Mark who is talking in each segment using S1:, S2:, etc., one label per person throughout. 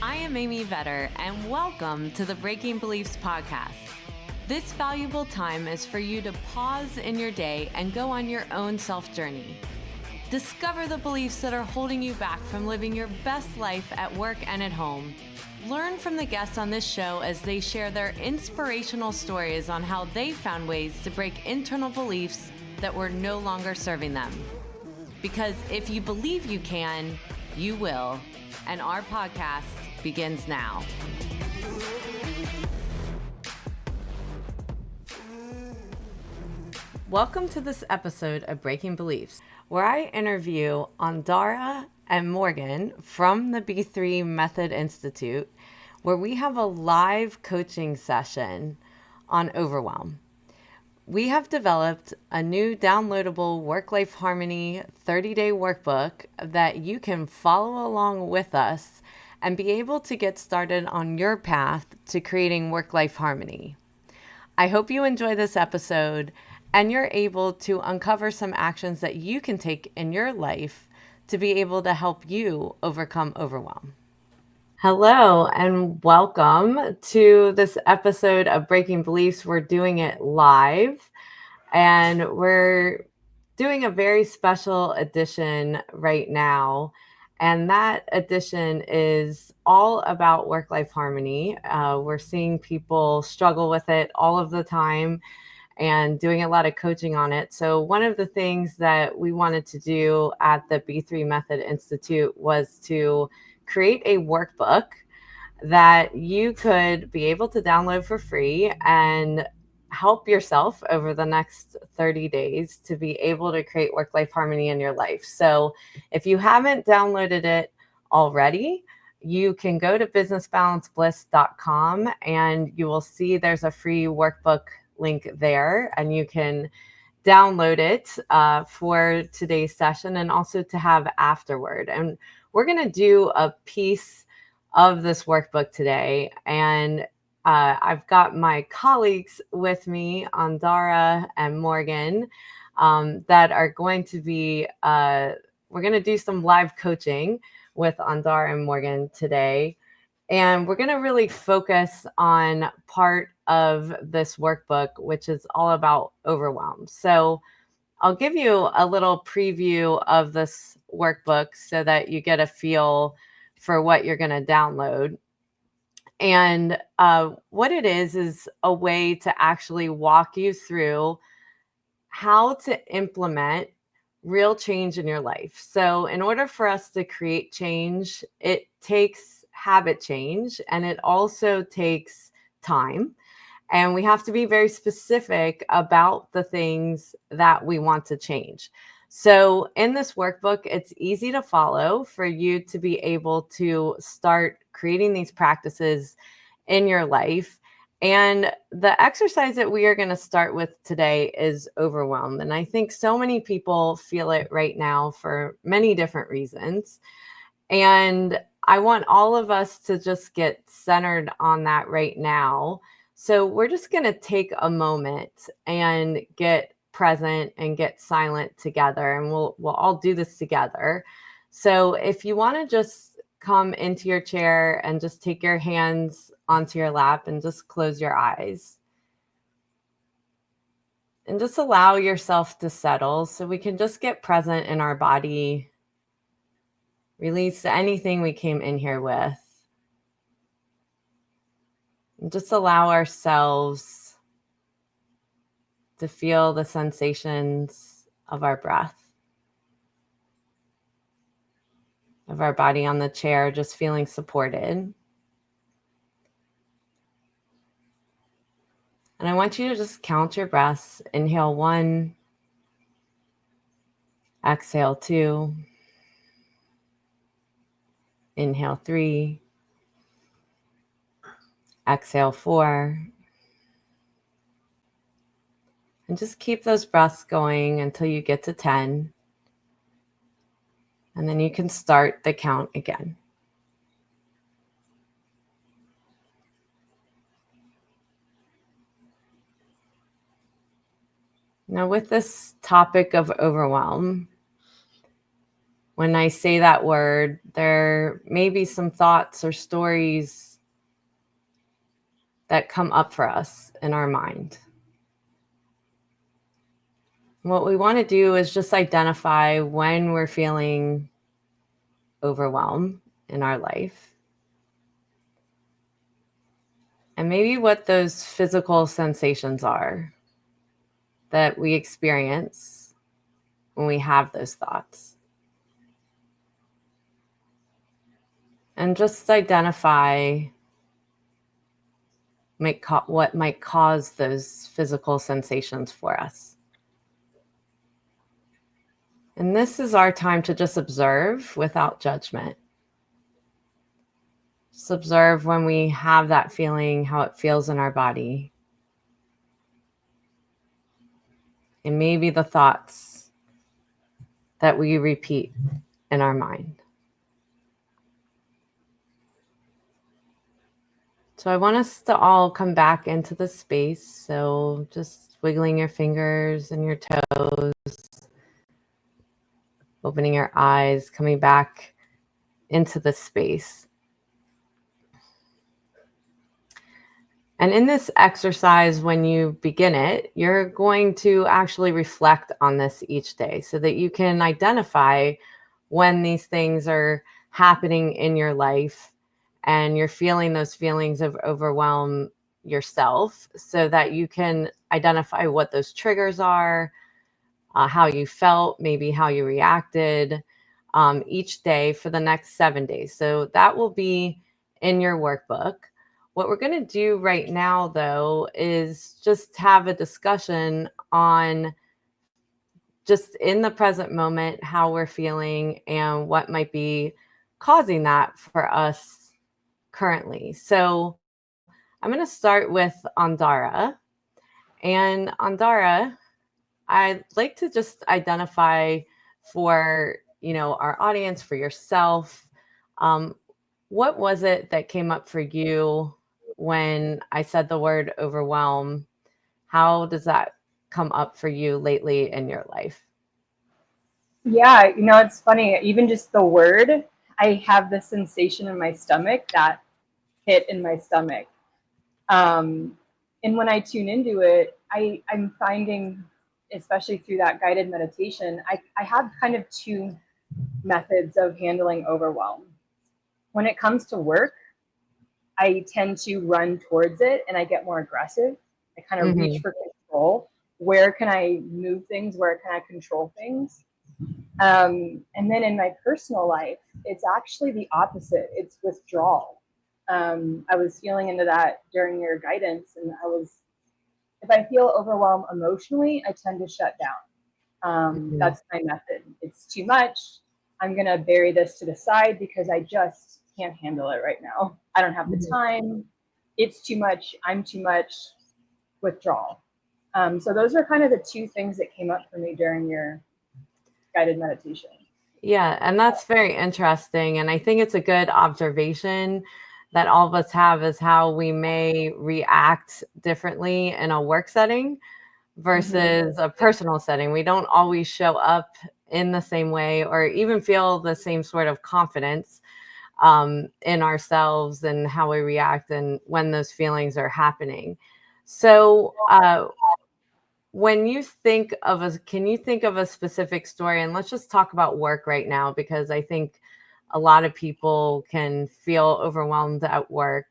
S1: I am Amy Vetter, and welcome to the Breaking Beliefs podcast. This valuable time is for you to pause in your day and go on your own self-journey. Discover the beliefs that are holding you back from living your best life at work and at home. Learn from the guests on this show as they share their inspirational stories on how they found ways to break internal beliefs that were no longer serving them. Because if you believe you can, you will. And our podcast begins now. Welcome to this episode of Breaking Beliefs, where I interview Andara and Morgan from the B3 Method Institute, where we have a live coaching session on overwhelm. We have developed a new downloadable work-life harmony 30-day workbook that you can follow along with us and be able to get started on your path to creating work-life harmony. I hope you enjoy this episode and you're able to uncover some actions that you can take in your life to be able to help you overcome overwhelm. Hello and welcome to this episode of Breaking Beliefs. We're doing it live and we're doing a very special edition right now. And that edition is all about work-life harmony. We're seeing people struggle with it all of the time and doing a lot of coaching on it. So one of the things that we wanted to do at the B3 Method Institute was to create a workbook that you could be able to download for free and help yourself over the next 30 days to be able to create work-life harmony in your life. So if you haven't downloaded it already, you can go to businessbalancebliss.com and you will see there's a free workbook link there, and you can download it for today's session and also to have afterward. And we're going to do a piece of this workbook today, and I've got my colleagues with me, Andara and Morgan, that are going to be, we're going to do some live coaching with Andara and Morgan today. And we're going to really focus on part of this workbook, which is all about overwhelm. So I'll give you a little preview of this workbook so that you get a feel for what you're going to download. And what it is a way to actually walk you through how to implement real change in your life. So in order for us to create change, it takes habit change and it also takes time. And we have to be very specific about the things that we want to change. So in this workbook, it's easy to follow for you to be able to start creating these practices in your life. And the exercise that we are going to start with today is overwhelm. And I think so many people feel it right now for many different reasons. And I want all of us to just get centered on that right now. So we're just going to take a moment and get present and get silent together, and we'll all do this together. So if you want to just come into your chair and just take your hands onto your lap and just close your eyes. And just allow yourself to settle so we can just get present in our body. Release anything we came in here with. And just allow ourselves to feel the sensations of our breath, of our body on the chair, just feeling supported. And I want you to just count your breaths. Inhale 1, exhale 2, inhale 3, exhale 4. And just keep those breaths going until you get to 10. And then you can start the count again. Now, with this topic of overwhelm, When I say that word, there may be some thoughts or stories that come up for us in our mind. What we want to do is just identify when we're feeling overwhelmed in our life, and maybe what those physical sensations are that we experience when we have those thoughts. And just identify what might cause those physical sensations for us. And this is our time to just observe without judgment. Just observe when we have that feeling, how it feels in our body. And maybe the thoughts that we repeat in our mind. So I want us to all come back into the space. So just wiggling your fingers and your toes, opening your eyes, coming back into the space. And in this exercise, when you begin it, you're going to actually reflect on this each day so that you can identify when these things are happening in your life and you're feeling those feelings of overwhelm yourself, so that you can identify what those triggers are, how you felt, maybe how you reacted each day for the next 7 days. So that will be in your workbook. What we're going to do right now, though, is just have a discussion on just in the present moment, how we're feeling and what might be causing that for us currently. So I'm going to start with Andara. And Andara, I'd like to just identify for, our audience, for yourself, what was it that came up for you when I said the word overwhelm? How does that come up for you lately in your life?
S2: Yeah, it's funny. Even just the word, I have this sensation in my stomach, that hit in my stomach. And when I tune into it, I'm finding, especially through that guided meditation, I have kind of two methods of handling overwhelm. When it comes to work, I tend to run towards it and I get more aggressive. I kind of reach for control. Where can I move things? Where can I control things? And then in my personal life, it's actually the opposite. It's withdrawal. I was feeling into that during your guidance, and if I feel overwhelmed emotionally, I tend to shut down. That's my method. It's too much. I'm going to bury this to the side because I just can't handle it right now. I don't have the time. It's too much. I'm too much. Withdrawal. So those are kind of the two things that came up for me during your guided meditation.
S1: Yeah, and that's very interesting. And I think it's a good observation that all of us have, is how we may react differently in a work setting versus a personal setting. We don't always show up in the same way or even feel the same sort of confidence in ourselves and how we react and when those feelings are happening. So, when you think of can you think of a specific story? And let's just talk about work right now, because I think a lot of people can feel overwhelmed at work.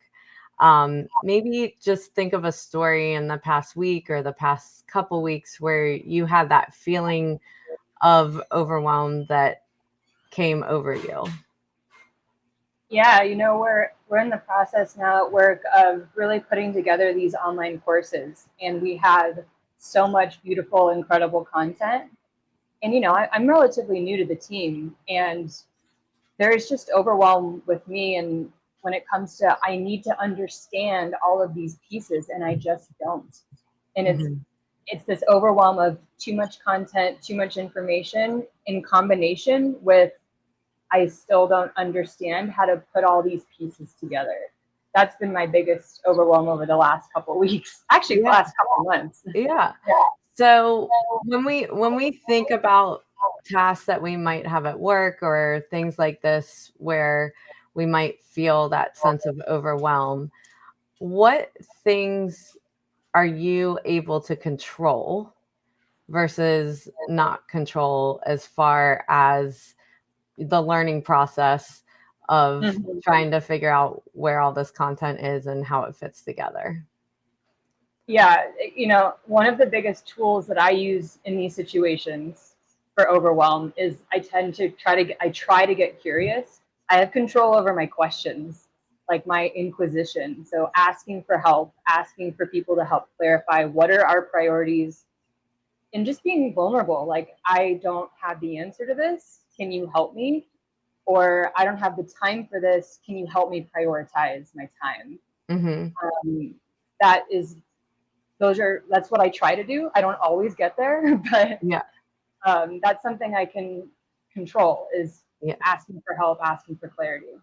S1: Maybe just think of a story in the past week or the past couple weeks where you had that feeling of overwhelm that came over you.
S2: Yeah, we're in the process now at work of really putting together these online courses, and we had so much beautiful, incredible content. And I'm relatively new to the team, and there is just overwhelm with me. And when it comes to, I need to understand all of these pieces, and I just don't. And it's this overwhelm of too much content, too much information, in combination with I still don't understand how to put all these pieces together. That's been my biggest overwhelm over the last couple of weeks, actually the last couple of months.
S1: Yeah. So when we think about tasks that we might have at work or things like this where we might feel that sense of overwhelm, what things are you able to control versus not control as far as the learning process of
S2: Mhm.
S1: trying to figure out where all this content is and how it fits together?
S2: Yeah, one of the biggest tools that I use in these situations for overwhelm is I try to get curious. I have control over my questions, like my inquisition. So asking for help, asking for people to help clarify what are our priorities, and just being vulnerable. Like, I don't have the answer to this. Can you help me? Or I don't have the time for this. Can you help me prioritize my time?
S1: Mm-hmm.
S2: Um, that is that's what I try to do. I don't always get there, but
S1: Yeah.
S2: that's something I can control, is
S1: Yeah.
S2: asking for help, asking for clarity.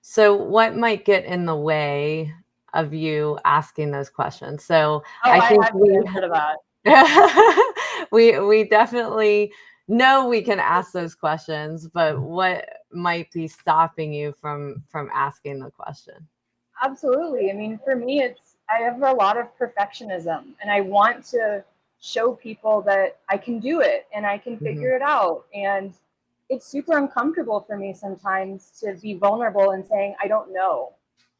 S1: So what might get in the way of you asking those questions? So
S2: Oh,
S1: I
S2: I
S1: think
S2: have the answer to that.
S1: we definitely know we can ask those questions, but what might be stopping you from asking the question?
S2: Absolutely. I mean, for me, I have a lot of perfectionism, and I want to show people that I can do it and I can
S1: Hmm.
S2: figure it out. And it's super uncomfortable for me sometimes to be vulnerable and saying, I don't know,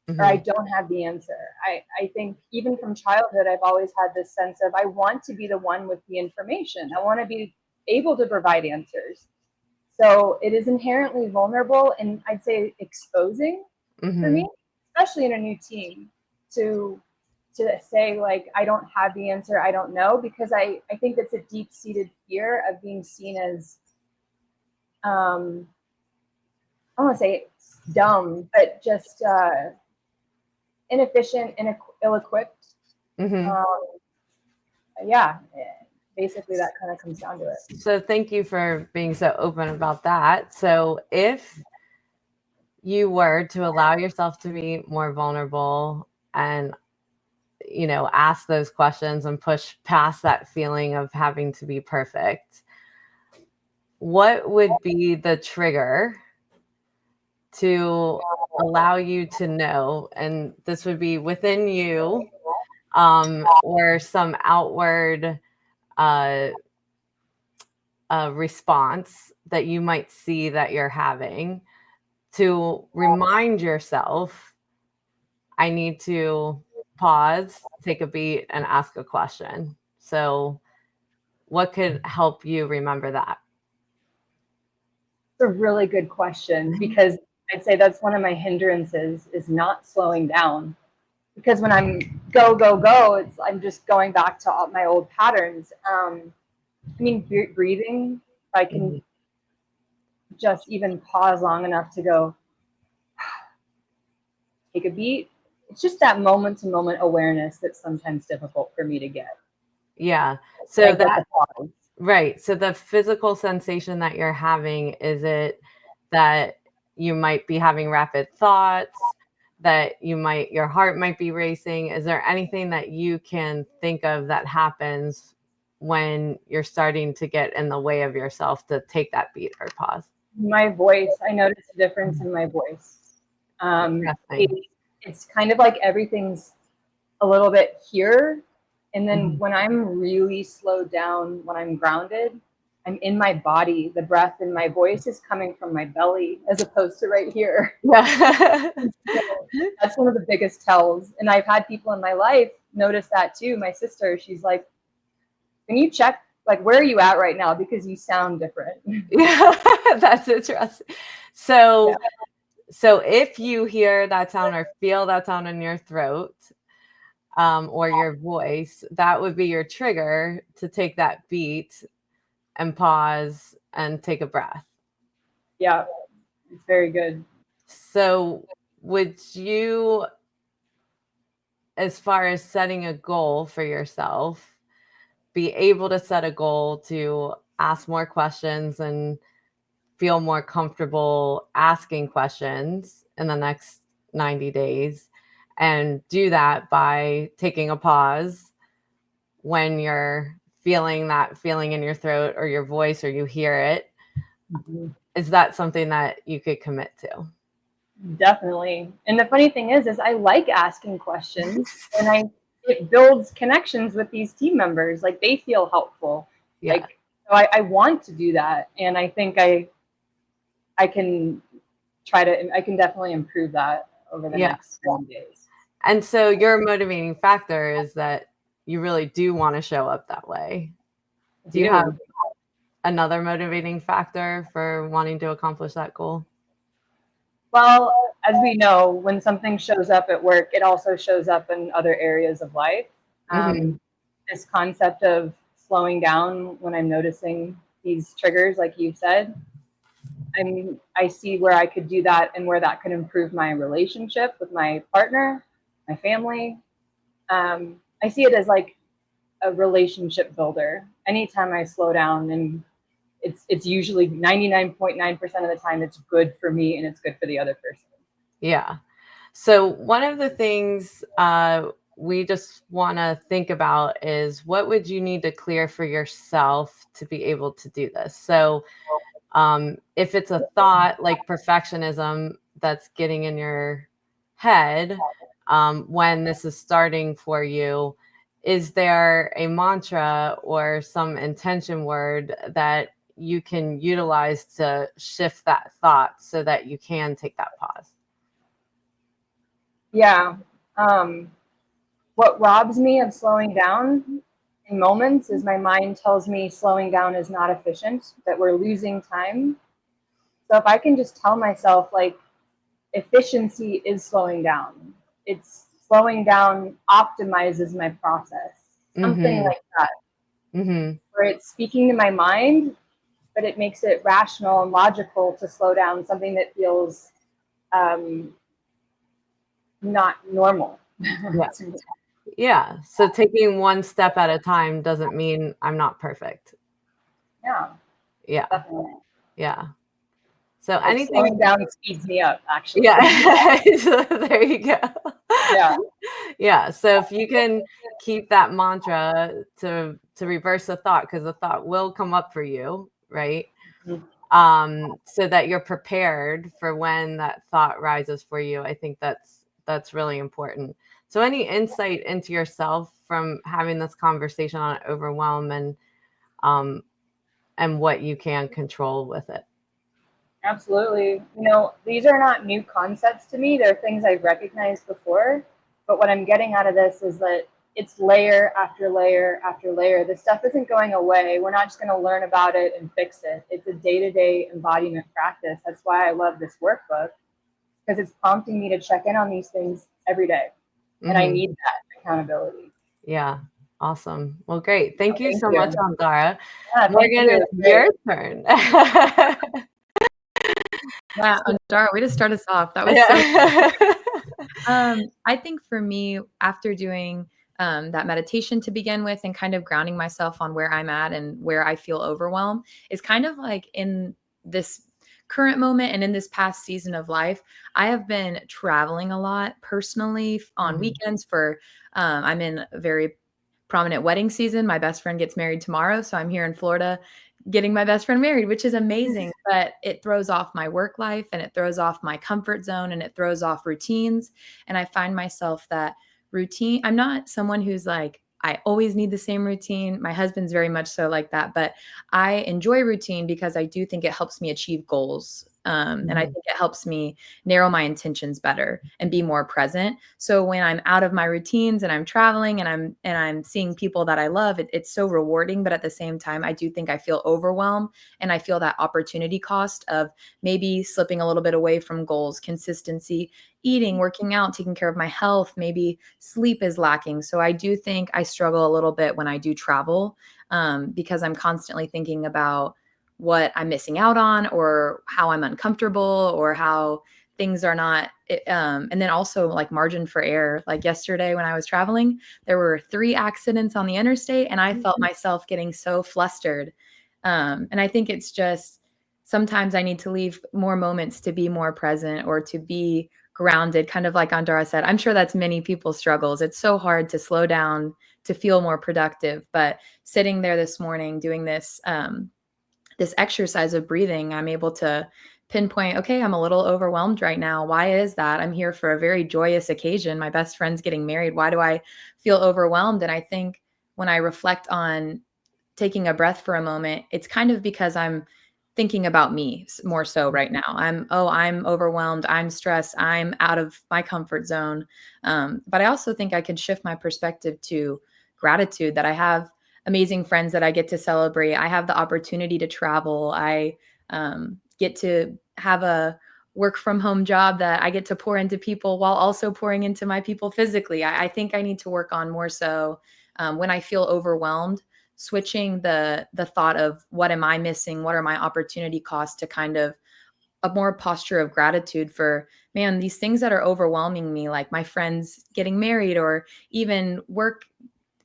S2: or I
S1: Hmm.
S2: don't have the answer. I think even from childhood, I've always had this sense of I want to be the one with the information. I want to be able to provide answers. So it is inherently vulnerable and I'd say exposing for
S1: Hmm.
S2: me, especially in a new team, to say like I don't have the answer, I don't know, because I think it's a deep seated fear of being seen as um I don't want to say dumb, but just inefficient and ill-equipped.
S1: Hmm.
S2: Um, yeah, basically that kind of comes down to it.
S1: So thank you for being so open about that. So if you were to allow yourself to be more vulnerable and ask those questions and push past that feeling of having to be perfect, what would be the trigger to allow you to know, and this would be within you, or some outward uh, response that you might see that you're having, to remind yourself, I need to pause, take a beat, and ask a question. So what could help you remember that?
S2: It's a really good question, because I'd say that's one of my hindrances, is not slowing down. Because when I'm go go go, I'm just going back to all my old patterns. I mean, breathing. If I can
S1: Mhm.
S2: just even pause long enough to go take a beat. It's just that moment to moment awareness that's sometimes difficult for me to get.
S1: Yeah.
S2: And I
S1: So
S2: get
S1: that
S2: the pause.
S1: right. So the physical sensation that you're having, is it that you might be having rapid thoughts, that your heart might be racing? Is there anything that you can think of that happens when you're starting to get in the way of yourself to take that beat or pause?
S2: My voice, I noticed a difference in my voice.
S1: Interesting.
S2: It's kind of like everything's a little bit here. And then
S1: Mhm.
S2: when I'm really slowed down, when I'm grounded, I'm in my body. The breath in my voice is coming from my belly as opposed to right here.
S1: Yeah.
S2: So that's one of the biggest tells. And I've had people in my life notice that too. My sister, she's like, can you check, like, where are you at right now? Because you sound different.
S1: Yeah, that's interesting.
S2: Yeah.
S1: So if you hear that sound or feel that sound in your throat, or your voice, that would be your trigger to take that beat and pause and take a breath.
S2: Yeah. It's very good.
S1: So would you, as far as setting a goal for yourself, be able to set a goal to ask more questions and feel more comfortable asking questions in the next 90 days, and do that by taking a pause when you're feeling that feeling in your throat or your voice, or you hear it,
S2: Mhm.
S1: Is that something that you could commit to?
S2: Definitely. And the funny thing is I like asking questions, and it builds connections with these team members. Like they feel helpful.
S1: Yeah.
S2: Like so I want to do that, and I think I can I can definitely improve that over the
S1: Yeah.
S2: next few days.
S1: And so your motivating factor is that you really do want to show up that way.
S2: I
S1: Do you have
S2: do.
S1: another motivating factor for wanting to accomplish that goal?
S2: Well, as we know, when something shows up at work, it also shows up in other areas of life.
S1: Mhm.
S2: This concept of slowing down when I'm noticing these triggers, like you said, I see where I could do that and where that could improve my relationship with my partner, my family. I see it as like a relationship builder. Anytime I slow down, and it's usually 99.9% of the time it's good for me and it's good for the other person.
S1: Yeah. So one of the things we just want to think about is what would you need to clear for yourself to be able to do this? So if it's a thought like perfectionism that's getting in your head when this is starting for you, is there a mantra or some intention word that you can utilize to shift that thought so that you can take that pause?
S2: Yeah. Um, what robs me of slowing down in moments is my mind tells me slowing down is not efficient, that we're losing time. So if I can just tell myself, like, efficiency is slowing down, it's slowing down optimizes my process, something
S1: Mm-hmm.
S2: like that,
S1: Mm-hmm.
S2: where it's speaking to my mind, but it makes it rational and logical to slow down something that feels um, not normal.
S1: Yeah. Yeah. So taking one step at a time doesn't mean I'm not perfect.
S2: Yeah,
S1: Yeah.
S2: definitely.
S1: Yeah. So
S2: Like
S1: anything,
S2: slowing down speeds me up, actually.
S1: yeah. So there you go.
S2: Yeah.
S1: Yeah. So if you can keep that mantra to reverse the thought, because the thought will come up for you, right?
S2: Mhm.
S1: So that you're prepared for when that thought rises for you. I think that's really important. So any insight into yourself from having this conversation on overwhelm um and what you can control with it?
S2: Absolutely. These are not new concepts to me. They're things I've recognized before. But what I'm getting out of this is that it's layer after layer after layer. This stuff isn't going away. We're not just going to learn about it and fix it. It's a day to day embodiment practice. That's why I love this workbook, because it's prompting me to check in on these things every day. And I
S1: Hmm.
S2: need that accountability.
S1: Yeah. Awesome. Well, great. Thank you
S2: Thank
S1: so much,
S2: you.
S1: Andara.
S2: Yeah, thank
S1: Morgan,
S2: you.
S1: it's
S2: It's
S1: your
S2: great.
S1: turn.
S3: Yeah, Andara, way to start us off. That was so
S1: Yeah.
S3: I think for me, after doing that meditation to begin with and kind of grounding myself on where I'm at and where I feel overwhelmed is kind of like in this current moment and in this past season of life, I have been traveling a lot personally on
S1: Mhm.
S3: weekends for I'm in a very prominent wedding season. My best friend gets married tomorrow, so I'm here in Florida getting my best friend married, which is amazing, but it throws off my work life and it throws off my comfort zone and it throws off routines. And I find myself that routine, I'm not someone who's like, I always need the same routine. My husband's very much so like that, but I enjoy routine because I do think it helps me achieve goals. And I
S1: Mhm.
S3: think it helps me narrow my intentions better and be more present. So when I'm out of my routines and I'm traveling and I'm seeing people that I love, it's so rewarding. But at the same time, I do think I feel overwhelmed and I feel that opportunity cost of maybe slipping a little bit away from goals, consistency, eating, working out, taking care of my health, maybe sleep is lacking. So I do think I struggle a little bit when I do travel because I'm constantly thinking about what I'm missing out on or how I'm uncomfortable or how things are not and then also like margin for error. Like yesterday when I was traveling, there were 3 accidents on the interstate and I felt myself getting so flustered. And I think it's just sometimes I need to leave more moments to be more present or to be grounded, kind of like Andara said. I'm sure that's many people's struggles. It's so hard to slow down to feel more productive. But sitting there this morning doing this this exercise of breathing, I'm able to pinpoint, okay, I'm a little overwhelmed right now. Why is that? I'm here for a very joyous occasion. My best friend's getting married. Why do I feel overwhelmed? And I think when I reflect on taking a breath for a moment, it's kind of because I'm thinking about me more so right now. I'm overwhelmed. I'm stressed. I'm out of my comfort zone. But I also think I can shift my perspective to gratitude that I have amazing friends that I get to celebrate. I have the opportunity to travel. I get to have a work from home job that I get to pour into people while also pouring into my people physically. I think I need to work on more so when I feel overwhelmed, switching the thought of what am I missing, what are my opportunity costs, to kind of a more posture of gratitude for, man, these things that are overwhelming me, like my friends getting married or even work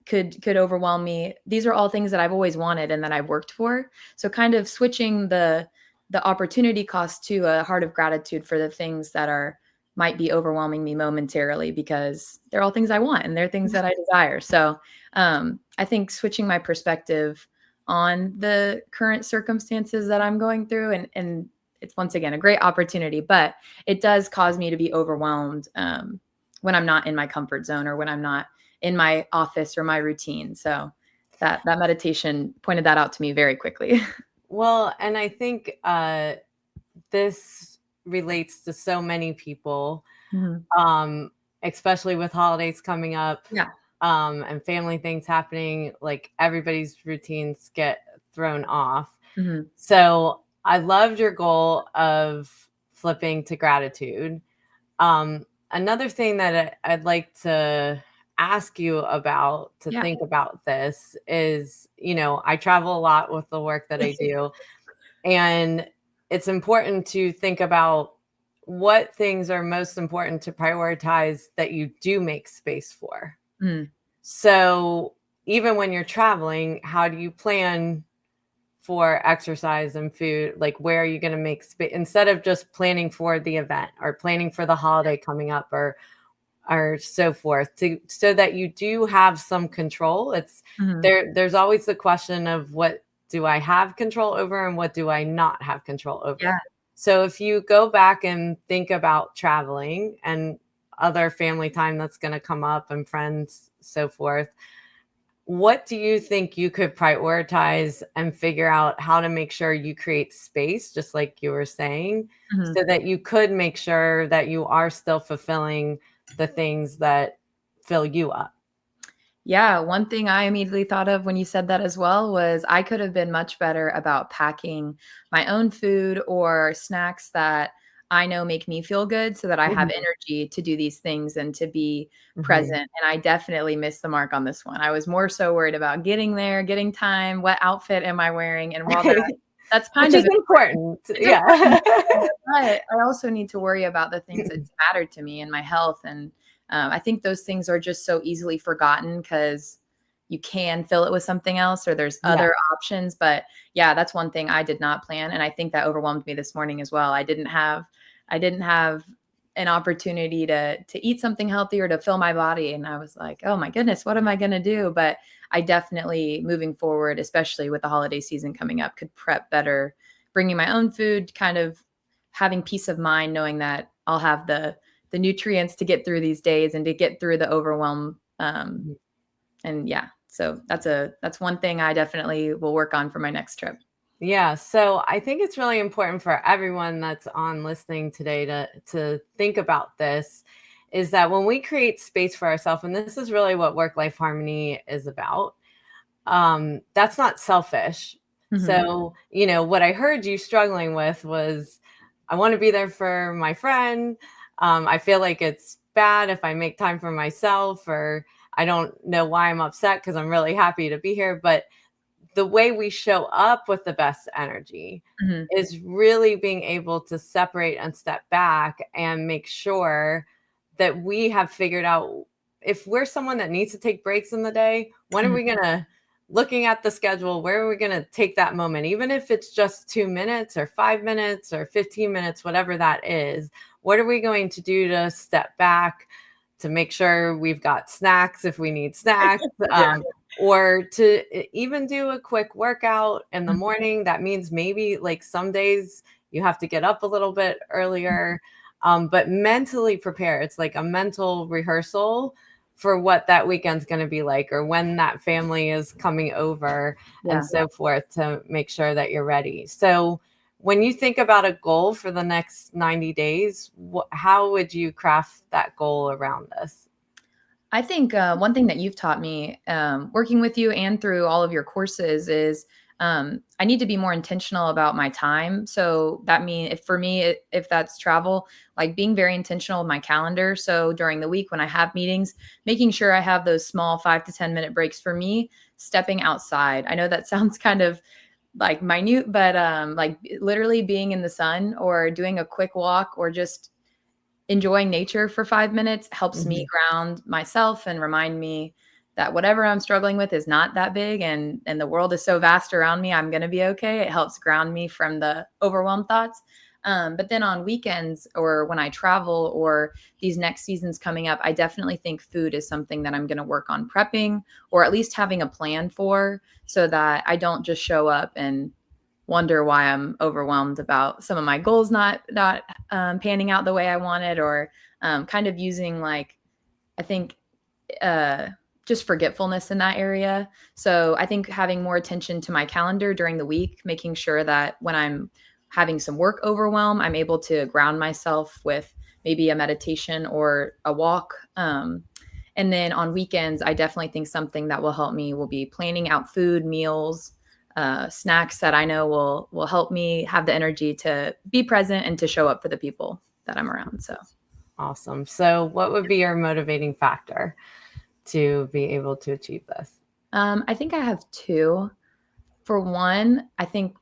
S3: could overwhelm me. These are all things that I've always wanted and that I've worked for. So kind of switching the opportunity cost to a heart of gratitude for the things that are might be overwhelming me momentarily, because they're all things I want and they're things that I desire. So I think switching my perspective on the current circumstances that I'm going through, and it's once again a great opportunity, but it does cause me to be overwhelmed when I'm not in my comfort zone or when I'm not in my office or my routine. So that meditation pointed that out to me very quickly.
S1: Well, and I think this relates to so many people,
S3: Mhm.
S1: especially with holidays coming up,
S3: Yeah.
S1: and family things happening. Like everybody's routines get thrown off.
S3: Mhm.
S1: So I loved your goal of flipping to gratitude. Another thing that I'd like to ask you about, to
S3: Yeah.
S1: think about this, is, I travel a lot with the work that I do, and it's important to think about what things are most important to prioritize that you do make space for.
S3: Mm.
S1: So even when you're traveling, how do you plan for exercise and food? Like, where are you going to make space instead of just planning for the event or planning for the holiday coming up, or so forth, so that you do have some control? It's
S3: Mhm.
S1: there's always the question of, what do I have control over and what do I not have control over?
S3: Yeah.
S1: So if you go back and think about traveling and other family time that's going to come up and friends, so forth, what do you think you could prioritize and figure out how to make sure you create space, just like you were saying,
S3: Mhm.
S1: so that you could make sure that you are still fulfilling the things that fill you up?
S3: Yeah, one thing I immediately thought of when you said that as well was I could have been much better about packing my own food or snacks that I know make me feel good so that I have
S1: Mhm,
S3: energy to do these things and to be
S1: mhm.
S3: present. And I definitely missed the mark on this one. I was more so worried about getting there, getting time, what outfit am I wearing? And while that's
S1: Which
S3: kind
S1: is
S3: of
S1: important.
S3: it's important,
S1: Yeah.
S3: but I also need to worry about the things that matter to me and my health. And I think those things are just so easily forgotten because you can fill it with something else or there's
S1: Yeah.
S3: other options. But yeah, that's one thing I did not plan. And I think that overwhelmed me this morning as well. I didn't have an opportunity to eat something healthy or to fill my body. And I was like, oh my goodness, what am I going to do? But I definitely, moving forward, especially with the holiday season coming up, could prep better, bringing my own food, kind of having peace of mind, knowing that I'll have the nutrients to get through these days and to get through the overwhelm. And yeah, so that's one thing I definitely will work on for my next trip.
S1: Yeah, so I think it's really important for everyone that's on listening today to think about this, is that when we create space for ourselves, and this is really what work-life harmony is about, that's not selfish.
S3: Mhm.
S1: So, what I heard you struggling with was, I want to be there for my friend. I feel like it's bad if I make time for myself, or I don't know why I'm upset because I'm really happy to be here. But the way we show up with the best energy
S3: Mhm.
S1: is really being able to separate and step back and make sure that we have figured out, if we're someone that needs to take breaks in the day, when are
S3: Mhm.
S1: we going to, looking at the schedule, where are we going to take that moment, even if it's just 2 minutes or 5 minutes or 15 minutes, whatever that is. What are we going to do to step back, to make sure we've got snacks if we need snacks,
S3: Yeah.
S1: or to even do a quick workout in the morning. That means maybe like some days you have to get up a little bit earlier, but mentally prepare. It's like a mental rehearsal for what that weekend's going to be like, or when that family is coming over and
S3: Yeah.
S1: so forth, to make sure that you're ready. So when you think about a goal for the next 90 days, how would you craft that goal around this?
S3: I think one thing that you've taught me working with you and through all of your courses is I need to be more intentional about my time. So that means if for me, if that's travel, like being very intentional with my calendar. So during the week when I have meetings, making sure I have those small 5 to 10 minute breaks for me, stepping outside. I know that sounds kind of like minute, but like literally being in the sun or doing a quick walk or just enjoying nature for 5 minutes helps me ground myself and remind me that whatever I'm struggling with is not that big, and the world is so vast around me. I'm going to be okay. It helps ground me from the overwhelmed thoughts. But then on weekends or when I travel or these next seasons coming up, I definitely think food is something that I'm going to work on prepping or at least having a plan for, so that I don't just show up and wonder why I'm overwhelmed about some of my goals not panning out the way I wanted, or kind of using like I think uh, just forgetfulness in that area. So I think having more attention to my calendar during the week, making sure that when I'm having some work overwhelm, I'm able to ground myself with maybe a meditation or a walk. And then on weekends, I definitely think something that will help me will be planning out food, meals, snacks that I know will help me have the energy to be present and to show up for the people that I'm around. So
S1: Awesome. So what would be your motivating factor to be able to achieve this?
S3: I think I have two. For one, I think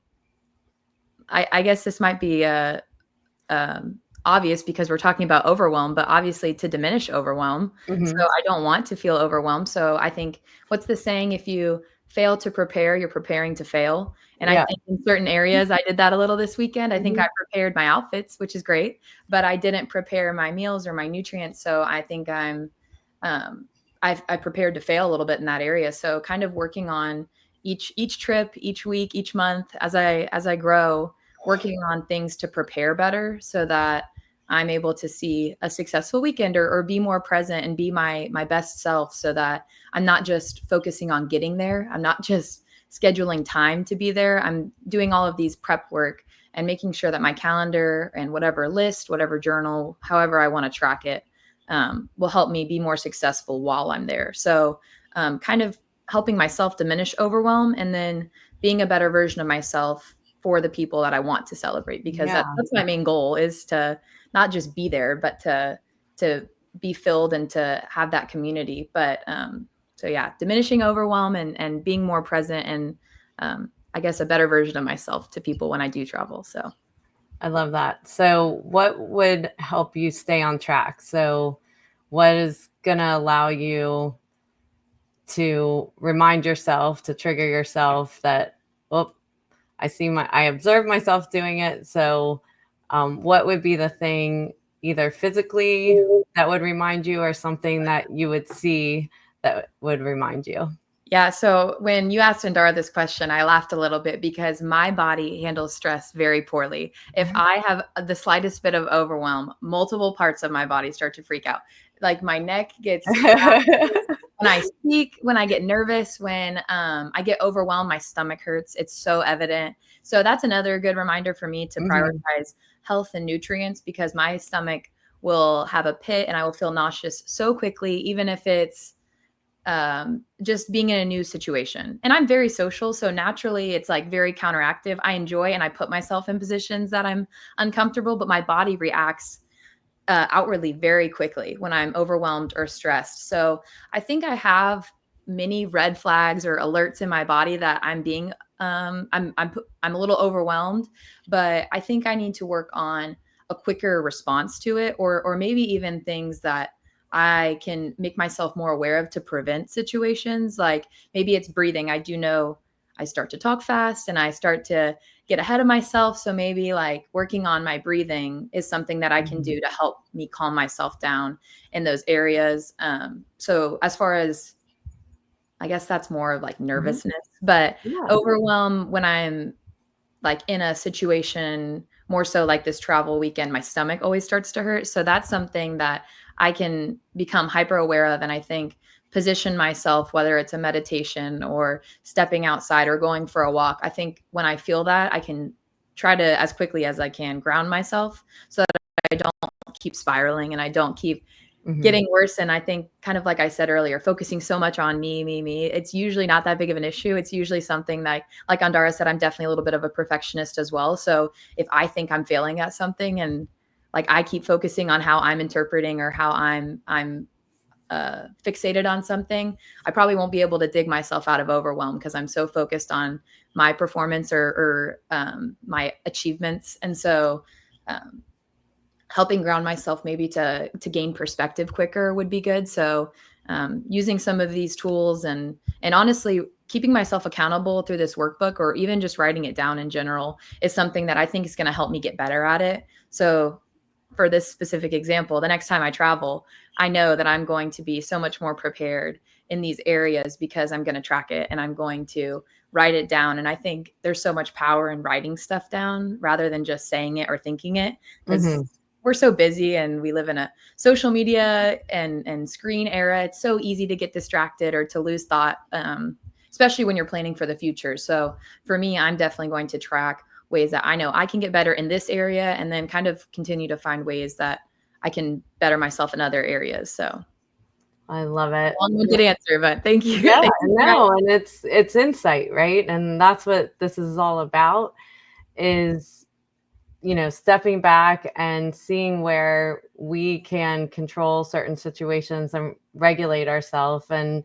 S3: I guess this might be obvious because we're talking about overwhelm, but obviously to diminish overwhelm. So
S1: Hmm.
S3: I don't want to feel overwhelmed. So I think what's the saying? If you fail to prepare, you're preparing to fail. And I
S1: Yeah.
S3: think in certain areas, I did that a little this weekend. I think
S1: Mhm.
S3: I prepared my outfits, which is great, but I didn't prepare my meals or my nutrients. So I think um, I prepared to fail a little bit in that area. So kind of working on each trip, each week, each month as I grow, working on things to prepare better so that I'm able to see a successful weekend, or be more present and be my best self, so that I'm not just focusing on getting there. I'm not just scheduling time to be there. I'm doing all of these prep work and making sure that my calendar and whatever list, whatever journal, however I want to track it, will help me be more successful while I'm there. So kind of helping myself diminish overwhelm, and then being a better version of myself for the people that I want to celebrate, because
S1: Yeah.
S3: that's my main goal, is to not just be there, but to be filled and to have that community. But so yeah, diminishing overwhelm and being more present, and I guess a better version of myself to people when I do travel. So
S1: I love that. So what would help you stay on track? So what is going to allow you to remind yourself, to trigger yourself that, oh, I observe myself doing it. So what would be the thing, either physically that would remind you, or something that you would see that would remind you?
S3: yeah, so when you asked Andara this question, I laughed a little bit because my body handles stress very poorly. If I have the slightest bit of overwhelm, multiple parts of my body start to freak out. Like my neck gets when I speak, when I get nervous, when I get overwhelmed, my stomach hurts. It's so evident. So that's another good reminder for me to
S1: Mhm.
S3: prioritize health and nutrients, because my stomach will have a pit and I will feel nauseous so quickly, even if it's just being in a new situation. And I'm very social. So naturally, it's like very counteractive. I enjoy and I put myself in positions that I'm uncomfortable, but my body reacts outwardly very quickly when I'm overwhelmed or stressed. So I think I have many red flags or alerts in my body that I'm being I'm a little overwhelmed, but I think I need to work on a quicker response to it, or maybe even things that I can make myself more aware of to prevent situations. Like maybe it's breathing. I do know I start to talk fast and I start to get ahead of myself. So maybe like working on my breathing is something that I can do to help me calm myself down in those areas. So as far as I guess that's more of like
S1: Mhm.
S3: nervousness, but
S1: Yeah.
S3: overwhelm when I'm like in a situation more so like this travel weekend, my stomach always starts to hurt. So that's something that I can become hyper aware of. And I think position myself, whether it's a meditation or stepping outside or going for a walk. I think when I feel that, I can try to, as quickly as I can, ground myself so that I don't keep spiraling and I don't keep
S1: Mhm.
S3: getting worse. And I think kind of like I said earlier, focusing so much on me, it's usually not that big of an issue. It's usually something that, like Andara said, I'm definitely a little bit of a perfectionist as well. So if I think I'm failing at something and like I keep focusing on how I'm interpreting or how I'm fixated on something, I probably won't be able to dig myself out of overwhelm because I'm so focused on my performance or my achievements. And so um, helping ground myself maybe to gain perspective quicker would be good. So using some of these tools and honestly keeping myself accountable through this workbook or even just writing it down in general is something that I think is going to help me get better at it. So for this specific example, the next time I travel, I know that I'm going to be so much more prepared in these areas because I'm going to track it and I'm going to write it down. And I think there's so much power in writing stuff down rather than just saying it or thinking it, because
S1: Mhm.
S3: we're so busy and we live in a social media and screen era. It's so easy to get distracted or to lose thought, especially when you're planning for the future. So for me, I'm definitely going to track ways that I know I can get better in this area and then kind of continue to find ways that I can better myself in other areas. So
S1: I love it.
S3: long-winded answer, but thank you.
S1: Yeah,
S3: Thank you for
S1: no, and it's insight, right? And that's what this is all about is, stepping back and seeing where we can control certain situations and regulate ourselves. And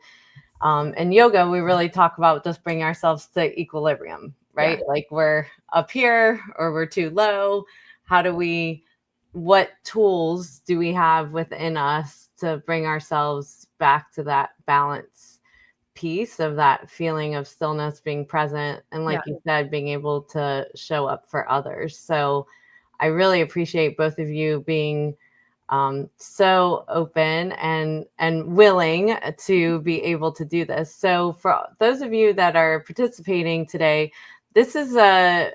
S1: in yoga, we really talk about just bringing ourselves to equilibrium,
S3: Yeah.
S1: right? Like we're up here or we're too low. How do we, what tools do we have within us to bring ourselves back to that balance piece of that feeling of stillness, being present, and
S3: Yeah.
S1: like you said, being able to show up for others. So I really appreciate both of you being so open and willing to be able to do this. So for those of you that are participating today, this is a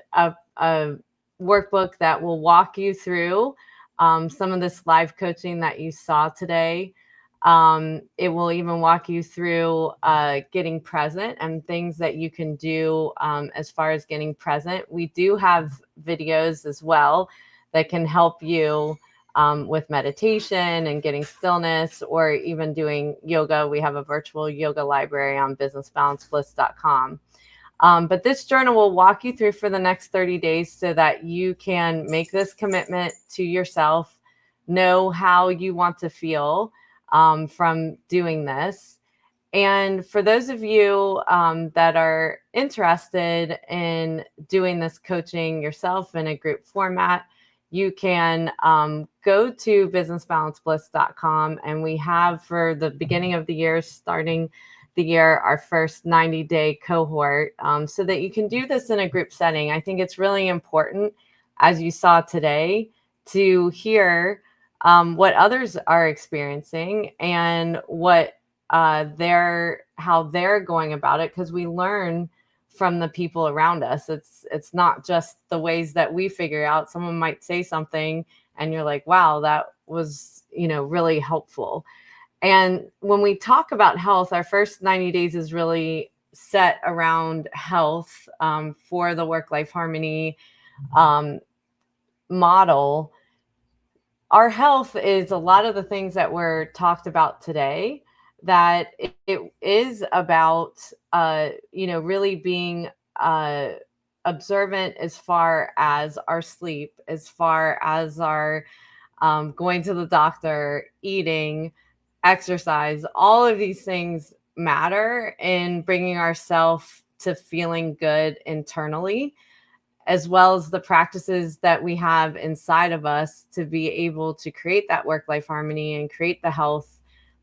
S1: workbook that will walk you through some of this live coaching that you saw today. It will even walk you through getting present and things that you can do as far as getting present. We do have videos as well that can help you with meditation and getting stillness, or even doing yoga. We have a virtual yoga library on businessbalancebliss.com. But this journal will walk you through for the next 30 days so that you can make this commitment to yourself, know how you want to feel from doing this. And for those of you that are interested in doing this coaching yourself in a group format, you can go to businessbalancebliss.com. And we have, for the beginning of the year, starting the year, our first 90-day cohort, so that you can do this in a group setting. I think it's really important, as you saw today, to hear what others are experiencing and what how they're going about it, because we learn from the people around us. It's not just the ways that we figure out. Someone might say something and you're like, wow, that was really helpful. And when we talk about health, our first 90 days is really set around health for the work-life harmony um, model. Our health is a lot of the things that were talked about today, that it is about really being observant as far as our sleep, as far as our going to the doctor, eating, exercise. All of these things matter in bringing ourselves to feeling good internally, as well as the practices that we have inside of us to be able to create that work-life harmony and create the health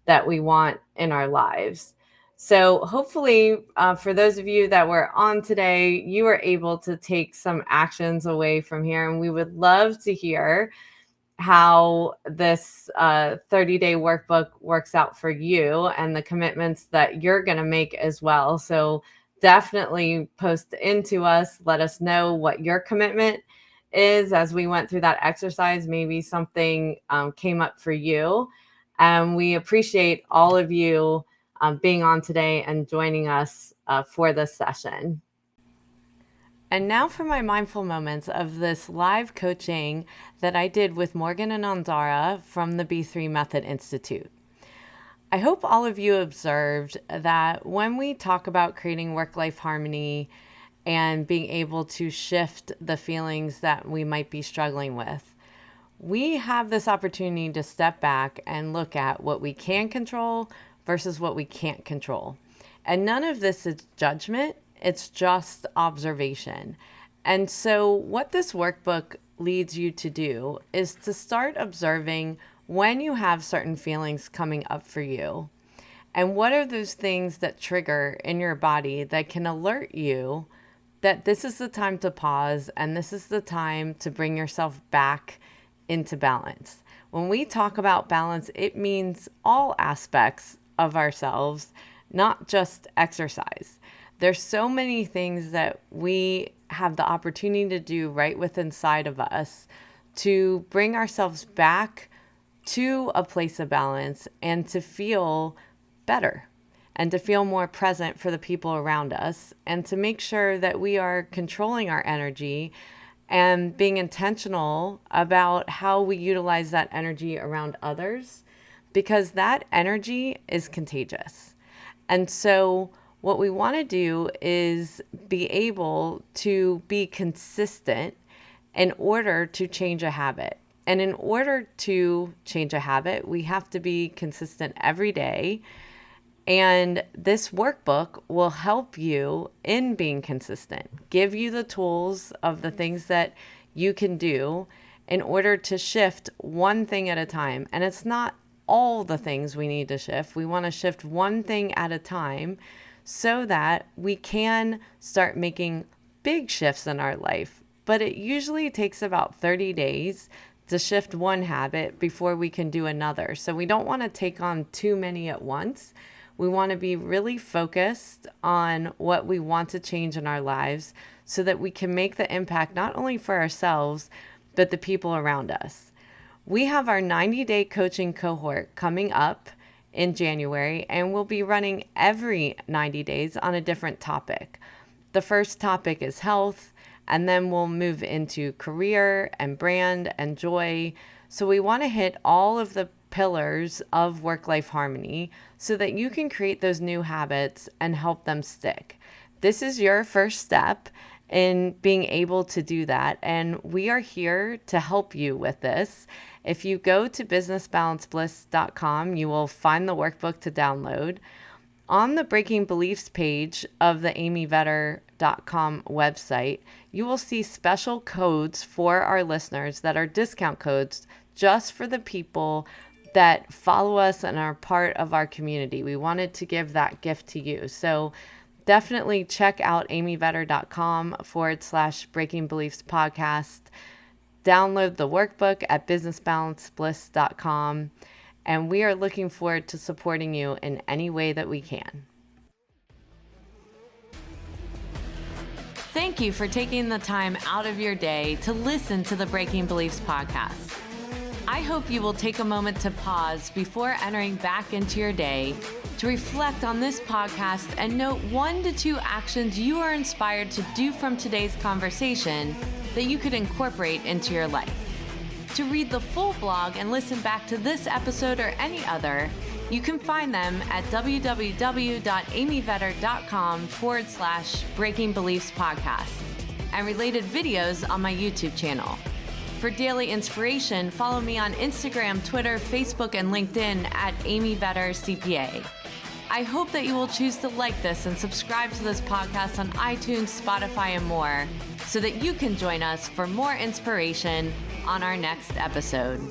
S1: that we want in our lives. So hopefully, for those of you that were on today, you were able to take some actions away from here. And we would love to hear how this 30-day workbook works out for you and the commitments that you're going to make as well. So definitely post into us. Let us know what your commitment is as we went through that exercise. Maybe something came up for you. And we appreciate all of you being on today and joining us for this session. And now for my mindful moments of this live coaching that I did with Morgan and Andara from the B3 Method Institute. I hope all of you observed that when we talk about creating work-life harmony and being able to shift the feelings that we might be struggling with, we have this opportunity to step back and look at what we can control versus what we can't control. And none of this is judgment, it's just observation. And so what this workbook leads you to do is to start observing when you have certain feelings coming up for you. And what are those things that trigger in your body that can alert you that this is the time to pause and this is the time to bring yourself back into balance. When we talk about balance, it means all aspects of ourselves, not just exercise. There's so many things that we have the opportunity to do right within inside of us to bring ourselves back to a place of balance and to feel better and to feel more present for the people around us and to make sure that we are controlling our energy and being intentional about how we utilize that energy around others, because that energy is contagious. And so what we want to do is be able to be consistent in order to change a habit. And in order to change a habit, we have to be consistent every day. And this workbook will help you in being consistent, give you the tools of the things that you can do in order to shift one thing at a time. And it's not all the things we need to shift. We want to shift one thing at a time so that we can start making big shifts in our life. But it usually takes about 30 days to shift one habit before we can do another. So we don't want to take on too many at once. We want to be really focused on what we want to change in our lives so that we can make the impact not only for ourselves, but the people around us. We have our 90-day coaching cohort coming up in January, and we'll be running every 90 days on a different topic. The first topic is health, and then we'll move into career and brand and joy. So we want to hit all of the pillars of work-life harmony so that you can create those new habits and help them stick. This is your first step in being able to do that, and we are here to help you with this. If you go to businessbalancebliss.com, you will find the workbook to download. On the Breaking Beliefs page of the amyvetter.com website, you will see special codes for our listeners that are discount codes just for the people that follow us and are part of our community. We wanted to give that gift to you. So definitely check out amyvetter.com/Breaking Beliefs podcast. Download the workbook at businessbalancebliss.com. And we are looking forward to supporting you in any way that we can. Thank you for taking the time out of your day to listen to the Breaking Beliefs podcast. I hope you will take a moment to pause before entering back into your day to reflect on this podcast and note 1 to 2 actions you are inspired to do from today's conversation that you could incorporate into your life. To read the full blog and listen back to this episode or any other, you can find them at www.amyvetter.com/Breaking Beliefs podcast and related videos on my YouTube channel. For daily inspiration, follow me on Instagram, Twitter, Facebook, and LinkedIn at Amy Vetter CPA. I hope that you will choose to like this and subscribe to this podcast on iTunes, Spotify, and more so that you can join us for more inspiration on our next episode.